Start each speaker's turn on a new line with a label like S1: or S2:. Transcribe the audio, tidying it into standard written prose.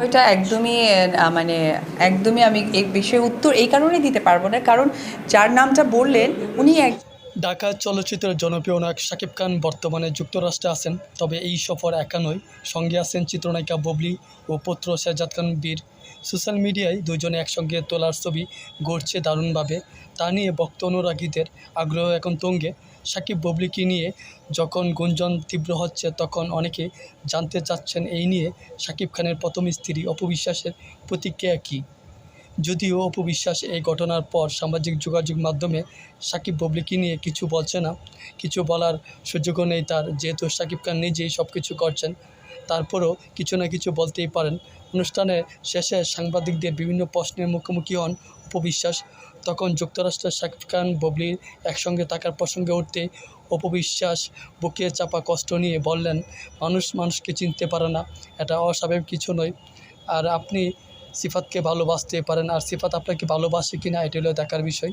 S1: এটা একদমই মানে একদমই আমি এই বিষয়ে উত্তর এই কারণেই দিতে পারবো না, কারণ যার নামটা বললেন উনি
S2: ঢাকা চলচ্চিত্রের জনপ্রিয় নায়ক শাকিব খান বর্তমানে যুক্তরাষ্ট্রে আছেন। তবে এই সফর একা নয়, সঙ্গে আছেন চিত্রনায়িকা বুবলি ও পুত্র শেহজাদ খান বীর। সোশ্যাল মিডিয়ায় দুজনে একসঙ্গে তোলার ছবি ঘুরছে দারুণভাবে। তা নিয়ে ভক্ত অনুরাগীদের আগ্রহ এখন তুঙ্গে। শাকিব বুবলিকে নিয়ে যখন গুঞ্জন তীব্র হচ্ছে, তখন অনেকে জানতে চাচ্ছেন এই নিয়ে শাকিব খানের প্রথম স্ত্রী অপু বিশ্বাসের প্রতিক্রিয়া কী। যদিও অপু বিশ্বাস এই ঘটনার পর সামাজিক যোগাযোগ মাধ্যমে শাকিব বুবলিকে নিয়ে কিছু বলছে না, কিছু বলার সুযোগও নেই তার, যেহেতু শাকিব খান নিজেই সব কিছু করছেন। তারপরও কিছু না কিছু বলতেই পারেন। অনুষ্ঠানের শেষে সাংবাদিকদের বিভিন্ন প্রশ্নের মুখোমুখি হন অপু বিশ্বাস। তখন যুক্তরাষ্ট্রের শাকিব খান বুবলির একসঙ্গে থাকার প্রসঙ্গে উঠতেই অপু বিশ্বাস বুকে চাপা কষ্ট নিয়ে বললেন, মানুষ মানুষকে চিনতে পারে না, এটা অস্বাভাবিক কিছু নয়। আর আপনি সিফাতকে ভালোবাসতে পারেন, আর সিফাত আপনাকে ভালোবাসে কিনা এটা হলো দেখার বিষয়।